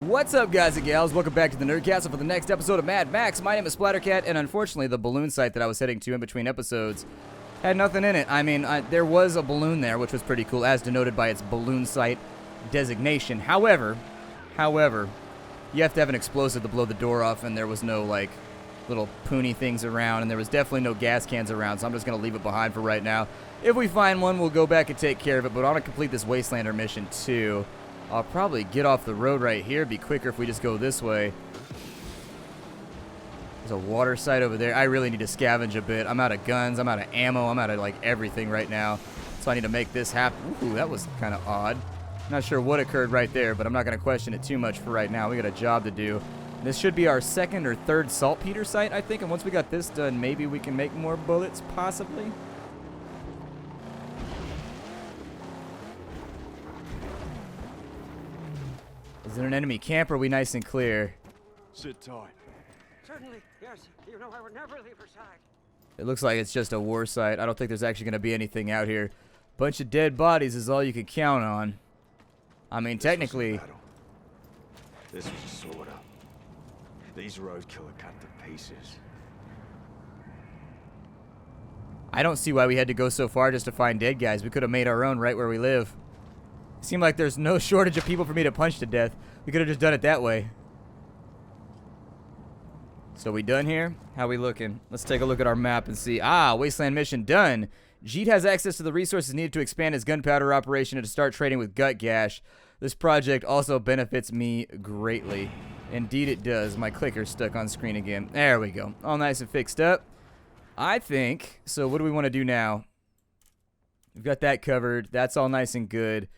What's up, guys and gals? Welcome back to the Nerdcastle for the next episode of Mad Max. My name is Splattercat, and unfortunately, the balloon site that I was heading to in between episodes had nothing in it. I mean, there was a balloon there, which was pretty cool, as denoted by its balloon site designation. However, you have to have an explosive to blow the door off, and there was no, like, little poony things around, and there was definitely no gas cans around, so I'm just going to leave it behind for right now. If we find one, we'll go back and take care of it, but I want to complete this Wastelander mission, too. I'll probably get off the road right here. It'd be quicker if we just go this way. There's a water site over there. I really need to scavenge a bit. I'm out of guns. I'm out of ammo. I'm out of, like, everything right now. So I need to make this happen. Ooh, that was kind of odd. Not sure what occurred right there, but I'm not going to question it too much for right now. We got a job to do. This should be our second or third saltpeter site, I think. And once we got this done, maybe we can make more bullets, possibly. Is it an enemy camp, or are we nice and clear? Sit tight. Certainly, yes. You know I would never leave her side. It looks like it's just a war site. I don't think there's actually going to be anything out here. Bunch of dead bodies is all you can count on. I mean, technically... This was a sort-up. These roadkill are cut to pieces. I don't see why we had to go so far just to find dead guys. We could have made our own right where we live. Seemed like there's no shortage of people for me to punch to death. We could have just done it that way. So we done here? How we looking? Let's take a look at our map and see. Ah, Wasteland mission done. Jeet has access to the resources needed to expand his gunpowder operation and to start trading with Gut Gash. This project also benefits me greatly. Indeed it does. My clicker's stuck on screen again. There we go. All nice and fixed up. I think, so what do we want to do now? We've got that covered. That's all nice and good.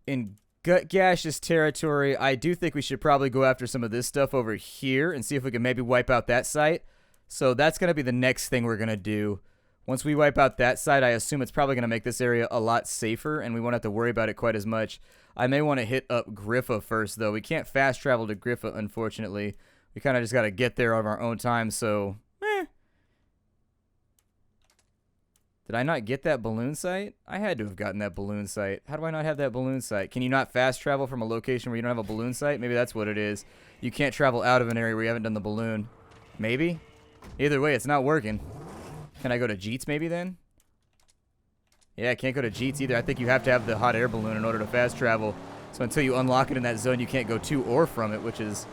In Gut Gash's territory, I do think we should probably go after some of this stuff over here and see if we can maybe wipe out that site. So that's going to be the next thing we're going to do. Once we wipe out that site, I assume it's probably going to make this area a lot safer, and we won't have to worry about it quite as much. I may want to hit up Griffa first, though. We can't fast travel to Griffa, unfortunately. We kind of just got to get there on our own time, so... Did I not get that balloon site? I had to have gotten that balloon site. How do I not have that balloon site? Can you not fast travel from a location where you don't have a balloon site? Maybe that's what it is. You can't travel out of an area where you haven't done the balloon. Maybe? Either way, it's not working. Can I go to Jeets maybe then? Yeah, I can't go to Jeets either. I think you have to have the hot air balloon in order to fast travel. So until you unlock it in that zone, you can't go to or from it, which is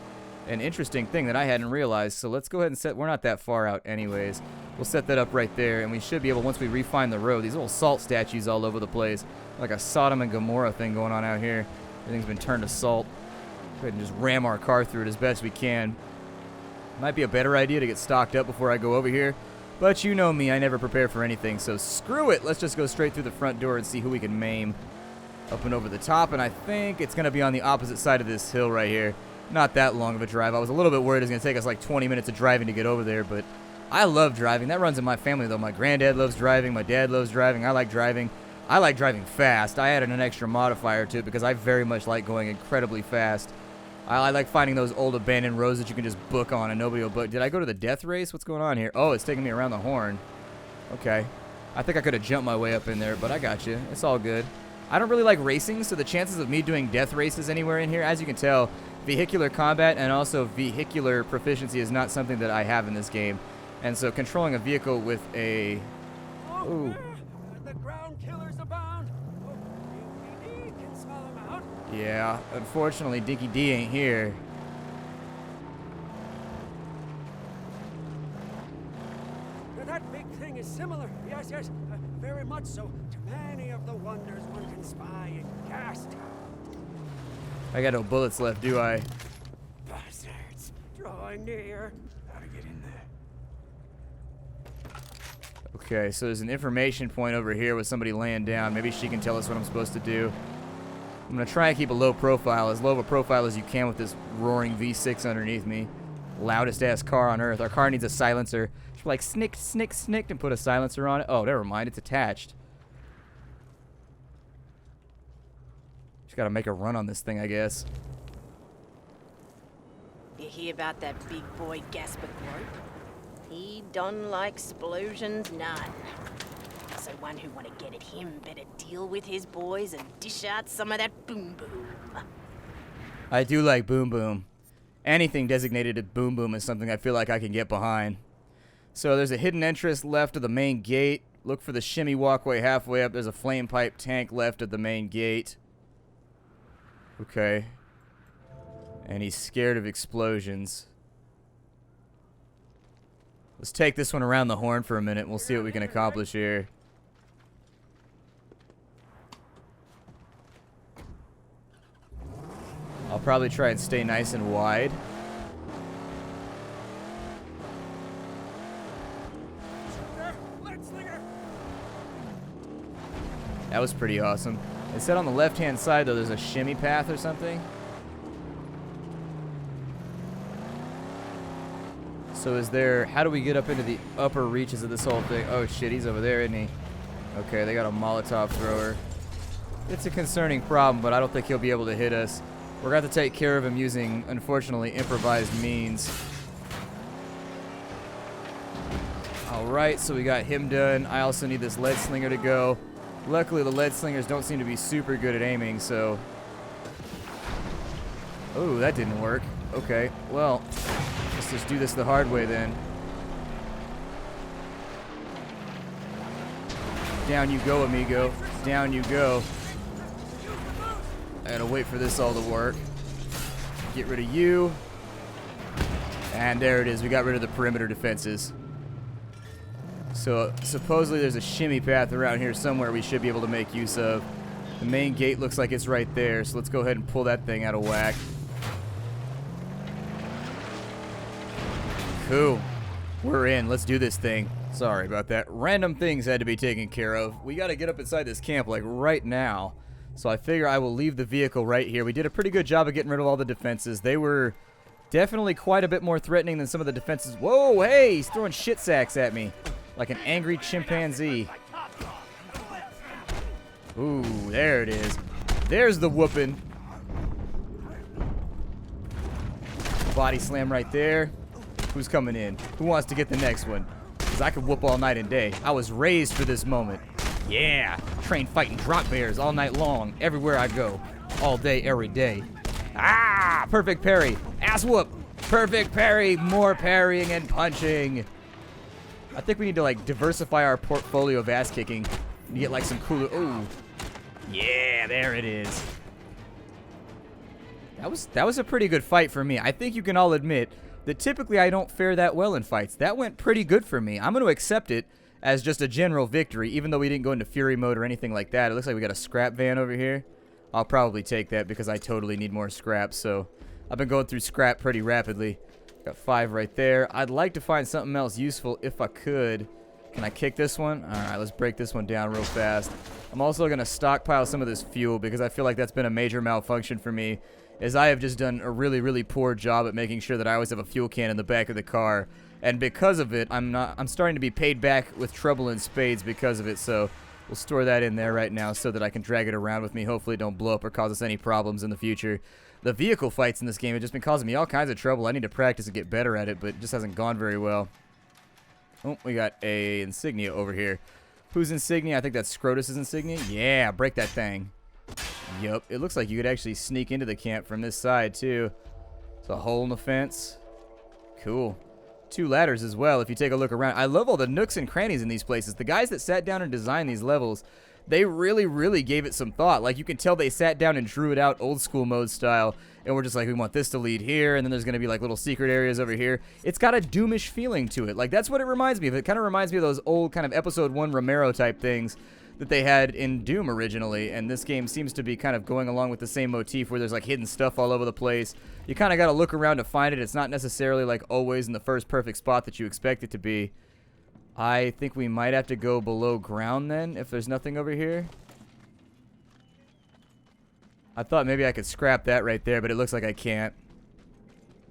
an interesting thing that I hadn't realized. So let's go ahead and set... We're not that far out anyways. We'll set that up right there, and we should be able, once we refine the road, these little salt statues all over the place. Like a Sodom and Gomorrah thing going on out here. Everything's been turned to salt. Go ahead and just ram our car through it as best we can. Might be a better idea to get stocked up before I go over here. But you know me, I never prepare for anything, so screw it. Let's just go straight through the front door and see who we can maim. Up and over the top, and I think it's going to be on the opposite side of this hill right here. Not that long of a drive. I was a little bit worried it was going to take us like 20 minutes of driving to get over there, but I love driving. That runs in my family, though. My granddad loves driving. My dad loves driving. I like driving. I like driving fast. I added an extra modifier to it because I very much like going incredibly fast. I like finding those old abandoned roads that you can just book on and nobody will book. Did I go to the death race? What's going on here? Oh, it's taking me around the horn. Okay. I think I could have jumped my way up in there, but I got you. It's all good. I don't really like racing, so the chances of me doing death races anywhere in here, as you can tell, vehicular combat and also vehicular proficiency is not something that I have in this game. And so controlling a vehicle with a... Ooh. The ground killers abound. Oh, you can smell them out. Yeah, unfortunately, Dinky D ain't here. That big thing is similar. Yes, very much so to many of the wonders one can spy in Gas Town. I got no bullets left, do I? Bastards, drawing near. How to get in there? Okay, so there's an information point over here with somebody laying down. Maybe she can tell us what I'm supposed to do. I'm going to try and keep a low profile, as low of a profile as you can with this roaring V6 underneath me. Loudest ass car on earth. Our car needs a silencer. Should like snick, snick, snick and put a silencer on it. Oh, never mind. It's attached. Just got to make a run on this thing, I guess. You hear about that big boy Gasper Grope? He done like explosions none. So one who want to get at him better deal with his boys and dish out some of that boom boom. I do like Boom Boom. Anything designated as Boom Boom is something I feel like I can get behind. So there's a hidden entrance left of the main gate. Look for the shimmy walkway halfway up. There's a flame pipe tank left of the main gate. Okay. And he's scared of explosions. Let's take this one around the horn for a minute. We'll see what we can accomplish here. I'll probably try and stay nice and wide. That was pretty awesome. It said on the left-hand side, though, there's a shimmy path or something. So is there... How do we get up into the upper reaches of this whole thing? Oh, shit, he's over there, isn't he? Okay, they got a Molotov thrower. It's a concerning problem, but I don't think he'll be able to hit us. We're going to have to take care of him using, unfortunately, improvised means. Alright, so we got him done. I also need this lead slinger to go. Luckily, the lead slingers don't seem to be super good at aiming, so... Oh, that didn't work. Okay, well, let's just do this the hard way then. Down you go, amigo. Down you go. I gotta wait for this all to work. Get rid of you. And there it is. We got rid of the perimeter defenses. So supposedly there's a shimmy path around here somewhere we should be able to make use of. The main gate looks like it's right there, so let's go ahead and pull that thing out of whack. Cool. We're in. Let's do this thing. Sorry about that. Random things had to be taken care of. We got to get up inside this camp like right now. So I figure I will leave the vehicle right here. We did a pretty good job of getting rid of all the defenses. They were definitely quite a bit more threatening than some of the defenses. Whoa, hey, he's throwing shit sacks at me. Like an angry chimpanzee. Ooh, there it is. There's the whooping. Body slam right there. Who's coming in? Who wants to get the next one? Because I could whoop all night and day. I was raised for this moment. Yeah. Train fighting drop bears all night long. Everywhere I go. All day, every day. Ah! Perfect parry. Ass whoop. Perfect parry. More parrying and punching. I think we need to, like, diversify our portfolio of ass kicking and get, like, some cooler... Ooh. Yeah, there it is. That was a pretty good fight for me. I think you can all admit that typically I don't fare that well in fights. That went pretty good for me. I'm going to accept it as just a general victory, even though we didn't go into fury mode or anything like that. It looks like we got a scrap van over here. I'll probably take that because I totally need more scrap, so I've been going through scrap pretty rapidly. Got 5 right there. I'd like to find something else useful if I could. Can I kick this one? Alright, let's break this one down real fast. I'm also going to stockpile some of this fuel because I feel like that's been a major malfunction for me, as I have just done a really, really poor job at making sure that I always have a fuel can in the back of the car. And because of it, I'm starting to be paid back with trouble in spades because of it, so we'll store that in there right now so that I can drag it around with me. Hopefully it don't blow up or cause us any problems in the future. The vehicle fights in this game have just been causing me all kinds of trouble. I need to practice and get better at it, but it just hasn't gone very well. Oh, we got a insignia over here. Whose insignia? I think that's Scrotus's insignia. Yeah, break that thing. Yup, it looks like you could actually sneak into the camp from this side, too. It's a hole in the fence. Cool. 2 ladders as well, if you take a look around. I love all the nooks and crannies in these places. The guys that sat down and designed these levels, they really, really gave it some thought. Like, you can tell they sat down and drew it out old school mode style, and we're just like, we want this to lead here, and then there's going to be, like, little secret areas over here. It's got a Doomish feeling to it. Like, that's what it reminds me of. It kind of reminds me of those old kind of Episode 1 Romero-type things that they had in Doom originally, and this game seems to be kind of going along with the same motif where there's, like, hidden stuff all over the place. You kind of got to look around to find it. It's not necessarily, like, always in the first perfect spot that you expect it to be. I think we might have to go below ground then, if there's nothing over here. I thought maybe I could scrap that right there, but it looks like I can't.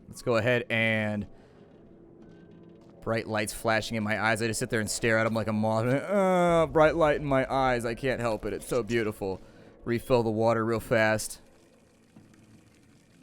Let's go ahead and... Bright lights flashing in my eyes. I just sit there and stare at them like a moth. Bright light in my eyes. I can't help it. It's so beautiful. Refill the water real fast.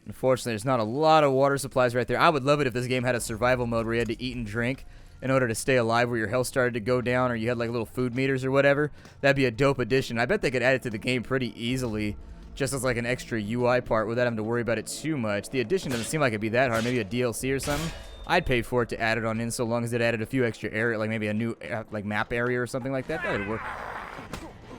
Unfortunately, there's not a lot of water supplies right there. I would love it if this game had a survival mode where you had to eat and drink in order to stay alive, where your health started to go down, or you had like little food meters or whatever. That'd be a dope addition. I bet they could add it to the game pretty easily, just as like an extra UI part without having to worry about it too much. The addition doesn't seem like it'd be that hard. Maybe a DLC or something. I'd pay for it to add it on in so long as it added a few extra area, like maybe a new like map area or something like that. That would work.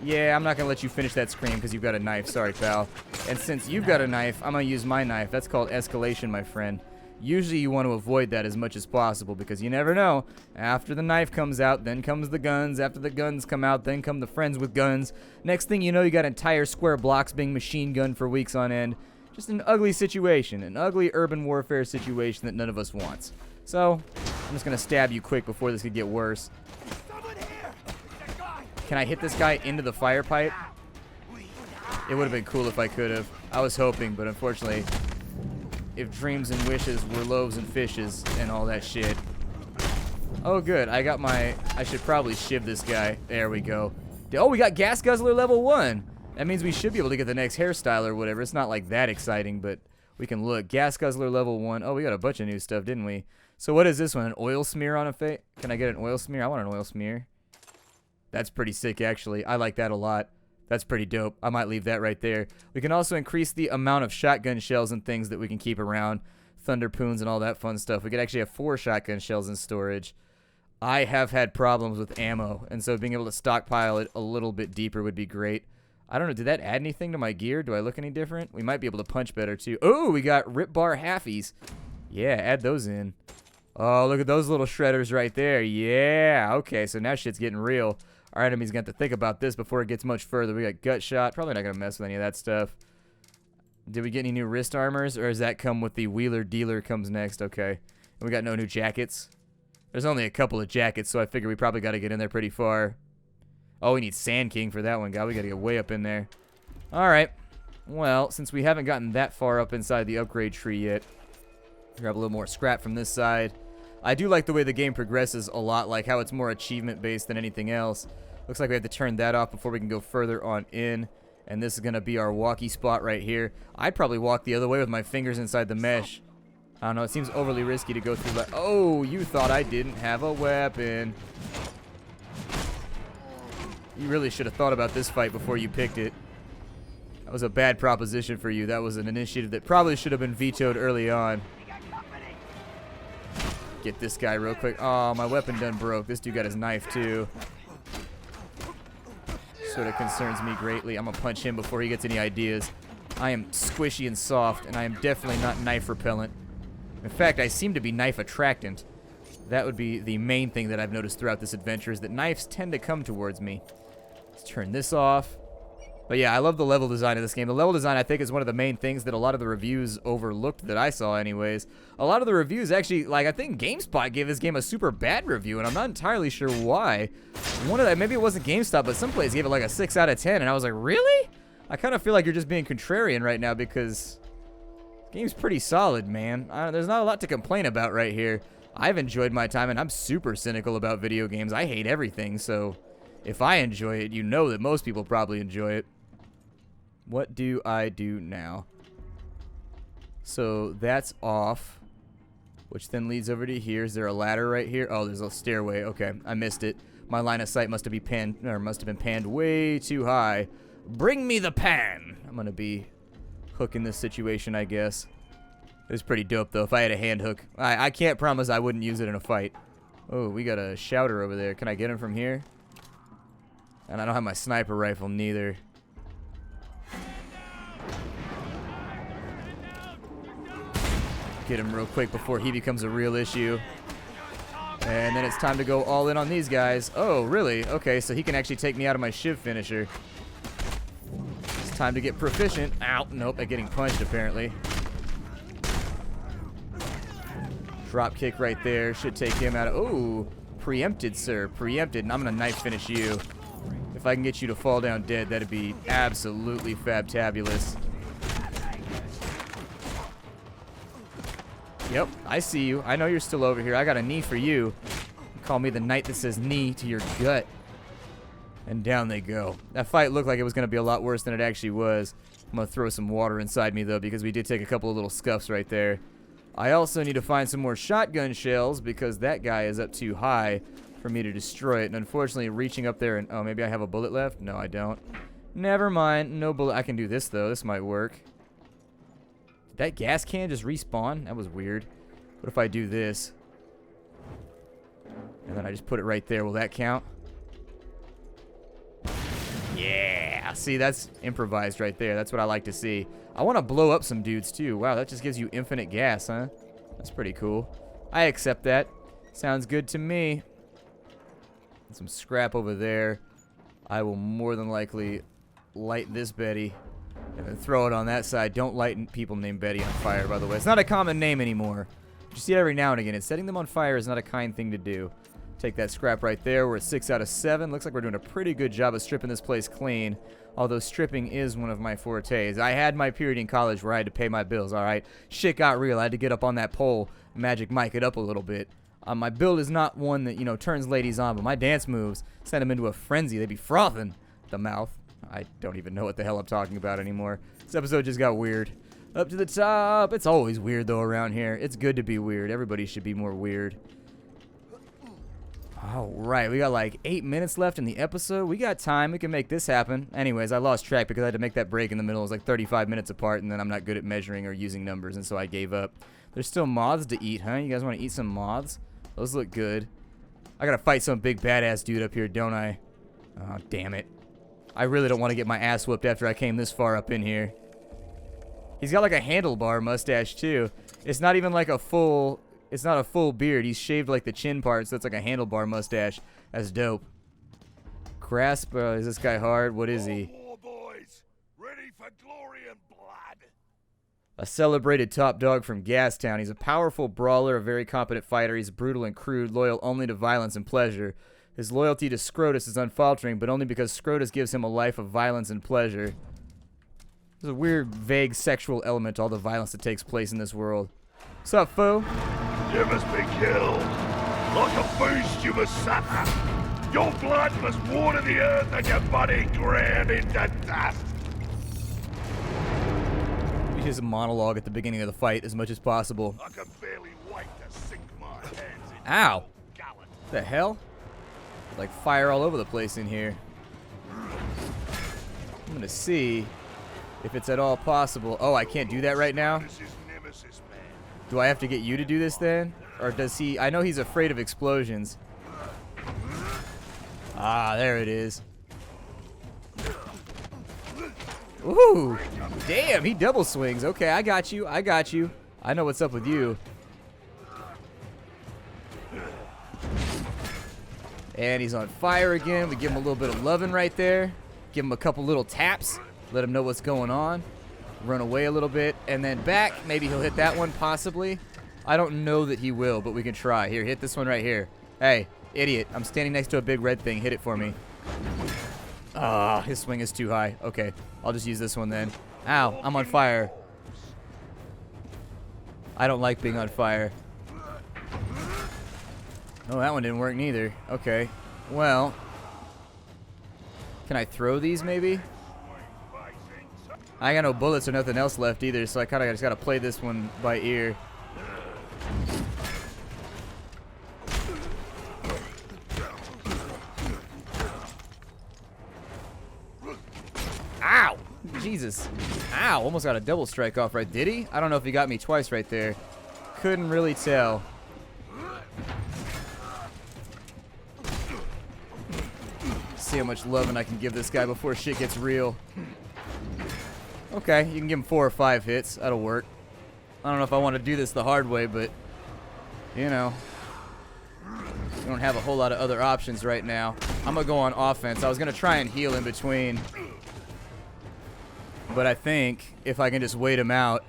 Yeah, I'm not going to let you finish that scream because you've got a knife. Sorry, pal. And since you've got a knife, I'm going to use my knife. That's called escalation, my friend. Usually you want to avoid that as much as possible because you never know. After the knife comes out, then comes the guns. After the guns come out, then come the friends with guns. Next thing you know, you got entire square blocks being machine gunned for weeks on end. Just an ugly situation. An ugly urban warfare situation that none of us wants. So, I'm just going to stab you quick before this could get worse. Can I hit this guy into the fire pipe? It would have been cool if I could have. I was hoping, but unfortunately, if dreams and wishes were loaves and fishes and all that shit. Oh, good. I should probably shiv this guy. There we go. Oh, we got Gas Guzzler level 1. That means we should be able to get the next hairstyle or whatever. It's not like that exciting, but we can look. Gas Guzzler level 1. Oh, we got a bunch of new stuff, didn't we? So what is this one? An oil smear on a face? Can I get an oil smear? I want an oil smear. That's pretty sick, actually. I like that a lot. That's pretty dope. I might leave that right there. We can also increase the amount of shotgun shells and things that we can keep around. Thunderpoons and all that fun stuff. We could actually have 4 shotgun shells in storage. I have had problems with ammo, and so being able to stockpile it a little bit deeper would be great. I don't know, did that add anything to my gear? Do I look any different? We might be able to punch better, too. Oh, we got Rip Bar Halfies. Yeah, add those in. Oh, look at those little shredders right there. Yeah, okay, so now shit's getting real. Our enemy's going to have to think about this before it gets much further. We got Gut Shot. Probably not going to mess with any of that stuff. Did we get any new wrist armors, or does that come with the Wheeler Dealer comes next? Okay. And we got no new jackets. There's only a couple of jackets, so I figure we probably got to get in there pretty far. Oh, we need Sand King for that one, God. We got to get way up in there. All right. Well, since we haven't gotten that far up inside the upgrade tree yet, grab a little more scrap from this side. I do like the way the game progresses a lot, like how it's more achievement-based than anything else. Looks like we have to turn that off before we can go further on in. And this is going to be our walkie spot right here. I'd probably walk the other way with my fingers inside the mesh. I don't know, it seems overly risky to go through that. Oh, you thought I didn't have a weapon. You really should have thought about this fight before you picked it. That was a bad proposition for you. That was an initiative that probably should have been vetoed early on. Get this guy real quick. Oh, my weapon done broke. This dude got his knife too. Sort of concerns me greatly. I'm gonna punch him before he gets any ideas. I am squishy and soft, and I am definitely not knife repellent. In fact, I seem to be knife attractant. That would be the main thing that I've noticed throughout this adventure is that knives tend to come towards me. Let's turn this off. But yeah, I love the level design of this game. The level design, I think, is one of the main things that a lot of the reviews overlooked that I saw anyways. A lot of the reviews actually, like, I think GameSpot gave this game a super bad review, and I'm not entirely sure why. One of that, maybe it wasn't GameSpot, but some place gave it like a 6 out of 10, and I was like, really? I kind of feel like you're just being contrarian right now because the game's pretty solid, man. There's not a lot to complain about right here. I've enjoyed my time, and I'm super cynical about video games. I hate everything, so if I enjoy it, you know that most people probably enjoy it. What do I do now? So that's off, which then leads over to here. Is there a ladder right here? Oh, there's a stairway. Okay, I missed it. My line of sight must have been panned way too high. Bring me the pan. I'm gonna be hooking this situation, I guess. It was pretty dope though. If I had a hand hook, I can't promise I wouldn't use it in a fight. Oh, we got a shouter over there. Can I get him from here? And I don't have my sniper rifle neither. Get him real quick before he becomes a real issue. And then it's time to go all in on these guys. Oh, really? Okay, so he can actually take me out of my shiv finisher. It's time to get proficient. Ow, nope, at getting punched apparently. Drop kick right there. Should take him out of... Oh, preempted, sir. Preempted. And I'm going to knife finish you. If I can get you to fall down dead, that'd be absolutely fabtabulous. Yep, I see you. I know you're still over here. I got a knee for you. Call me the knight that says knee to your gut. And down they go. That fight looked like it was going to be a lot worse than it actually was. I'm going to throw some water inside me, though, because we did take a couple of little scuffs right there. I also need to find some more shotgun shells because that guy is up too high for me to destroy it. And unfortunately, reaching up there and... Oh, maybe I have a bullet left? No, I don't. Never mind. No bullet. I can do this, though. This might work. Did that gas can just respawn? That was weird. What if I do this? And then I just put it right there. Will that count? Yeah. See, that's improvised right there. That's what I like to see. I want to blow up some dudes, too. Wow, that just gives you infinite gas, huh? That's pretty cool. I accept that. Sounds good to me. Some scrap over there. I will more than likely light this Betty and then throw it on that side. Don't light people named Betty on fire, by the way. It's not a common name anymore. You see it every now and again. And setting them on fire is not a kind thing to do. Take that scrap right there. We're at 6 out of 7. Looks like we're doing a pretty good job of stripping this place clean. Although stripping is one of my fortes. I had my period in college where I had to pay my bills, alright? Shit got real. I had to get up on that pole, magic mic it up a little bit. My build is not one that, you know, turns ladies on, but my dance moves send them into a frenzy. They'd be frothing at the mouth. I don't even know what the hell I'm talking about anymore. This episode just got weird. Up to the top. It's always weird, though, around here. It's good to be weird. Everybody should be more weird. Alright, we got like 8 minutes left in the episode. We got time. We can make this happen. Anyways, I lost track because I had to make that break in the middle. It was like 35 minutes apart, and then I'm not good at measuring or using numbers, and so I gave up. There's still moths to eat, huh? You guys want to eat some moths? Those look good. I gotta fight some big badass dude up here, don't I? Oh, damn it. I really don't want to get my ass whooped after I came this far up in here. He's got like a handlebar mustache, too. It's not even like a full... It's not a full beard. He's shaved like the chin part, so it's like a handlebar mustache. That's dope. Grasp, is this guy hard? What is he? More boys, ready for glory and blood. A celebrated top dog from Gastown. He's a powerful brawler, a very competent fighter. He's brutal and crude, loyal only to violence and pleasure. His loyalty to Scrotus is unfaltering, but only because Scrotus gives him a life of violence and pleasure. There's a weird, vague sexual element to all the violence that takes place in this world. What's up, foe? You must be killed. Like a beast you must suffer. Your blood must water the earth and your body ground into dust. We use a monologue at the beginning of the fight as much as possible. I can barely wait to sink my hands into Ow! your gullet. The hell? Like fire all over the place in here. I'm gonna see if it's at all possible. Oh, I can't do that right now? This is Nemesis, man. Do I have to get you to do this then? Or does he... I know he's afraid of explosions. Ah, there it is. Ooh! Damn, he double swings. Okay, I got you. I got you. I know what's up with you. And he's on fire again. We give him a little bit of loving right there. Give him a couple little taps. Let him know what's going on. Run away a little bit. And then back. Maybe he'll hit that one, possibly. I don't know that he will, but we can try. Here, hit this one right here. Hey, idiot. I'm standing next to a big red thing. Hit it for me. Ah, his swing is too high. Okay, I'll just use this one then. Ow, I'm on fire. I don't like being on fire. Oh, that one didn't work neither. Okay, well. Can I throw these maybe? I ain't got no bullets or nothing else left either, so I kind of just got to play this one by ear. Ow! Jesus. Ow, almost got a double strike off right. Did he? I don't know if he got me twice right there. Couldn't really tell. See how much loving I can give this guy before shit gets real. Okay, you can give him 4 or 5 hits. That'll work. I don't know if I want to do this the hard way, but, you know, we don't have a whole lot of other options right now. I'm going to go on offense. I was going to try and heal in between, but I think if I can just wait him out,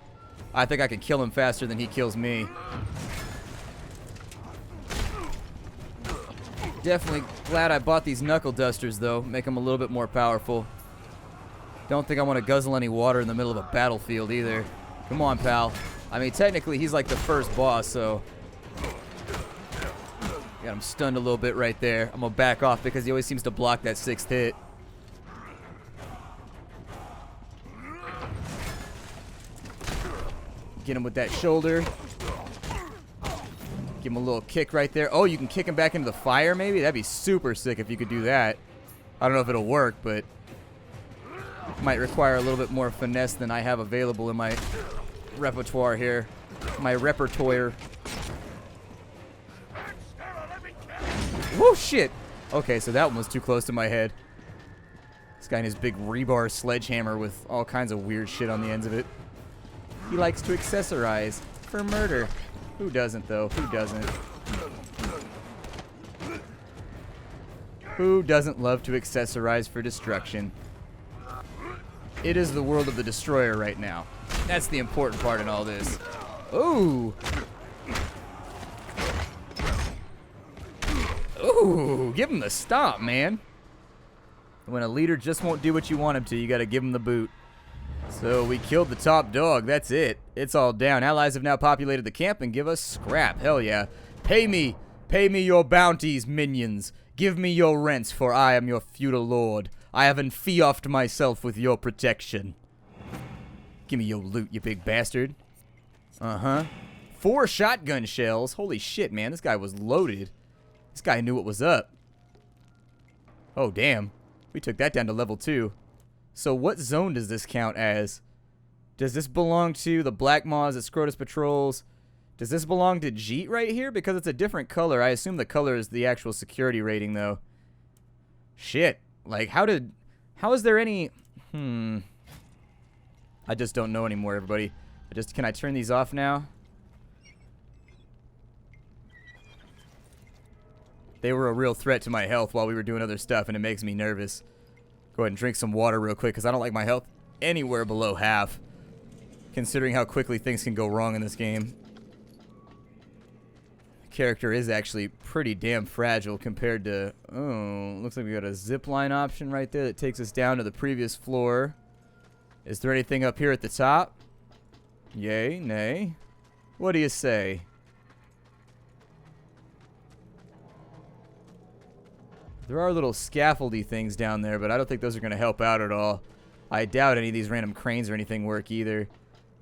I think I can kill him faster than he kills me. Definitely glad I bought these knuckle dusters, though. Make them a little bit more powerful. Don't think I want to guzzle any water in the middle of a battlefield either. Come on, pal. I mean, technically, he's like the first boss, so... Got him stunned a little bit right there. I'm going to back off because he always seems to block that 6th hit. Get him with that shoulder. Give him a little kick right there. Oh, you can kick him back into the fire, maybe? That'd be super sick if you could do that. I don't know if it'll work, but... might require a little bit more finesse than I have available in my repertoire here. My repertoire. Whoa, shit! Okay, so that one was too close to my head. This guy and his big rebar sledgehammer with all kinds of weird shit on the ends of it. He likes to accessorize for murder. Who doesn't, though? Who doesn't? Who doesn't love to accessorize for destruction? It is the world of the Destroyer right now. That's the important part in all this. Ooh! Ooh! Give him the stomp, man. When a leader just won't do what you want him to, you gotta give him the boot. So we killed the top dog. That's it. It's all down. Allies have now populated the camp and give us scrap. Hell yeah. Pay me. Pay me your bounties, minions. Give me your rents, for I am your feudal lord. I have enfeoffed myself with your protection. Give me your loot, you big bastard. Uh-huh. 4 shotgun shells. Holy shit, man. This guy was loaded. This guy knew what was up. Oh, damn. We took that down to level 2. So what zone does this count as? Does this belong to the Black Maws at Scrotus Patrols? Does this belong to Jeet right here? Because it's a different color. I assume the color is the actual security rating, though. Shit. Like, how is there any... I just don't know anymore, everybody. Can I turn these off now? They were a real threat to my health while we were doing other stuff, and it makes me nervous. Go ahead and drink some water real quick, because I don't like my health anywhere below half, considering how quickly things can go wrong in this game. The character is actually pretty damn fragile compared to... Oh, looks like we got a zipline option right there that takes us down to the previous floor. Is there anything up here at the top? Yay, nay. What do you say? There are little scaffoldy things down there, but I don't think those are going to help out at all. I doubt any of these random cranes or anything work either.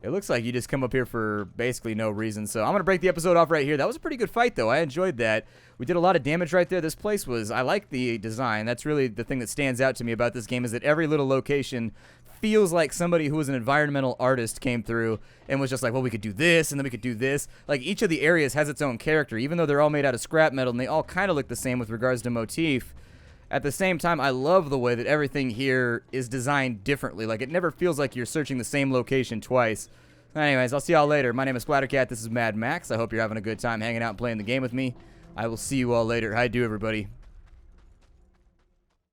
It looks like you just come up here for basically no reason. So I'm going to break the episode off right here. That was a pretty good fight, though. I enjoyed that. We did a lot of damage right there. This place was... I like the design. That's really the thing that stands out to me about this game, is that every little location feels like somebody who was an environmental artist came through and was just like, well, we could do this, and then we could do this. Like, each of the areas has its own character, even though they're all made out of scrap metal, and they all kind of look the same with regards to motif. At the same time, I love the way that everything here is designed differently. Like, it never feels like you're searching the same location twice. Anyways, I'll see y'all later. My name is Splattercat. This is Mad Max. I hope you're having a good time hanging out and playing the game with me. I will see you all later. How do, everybody?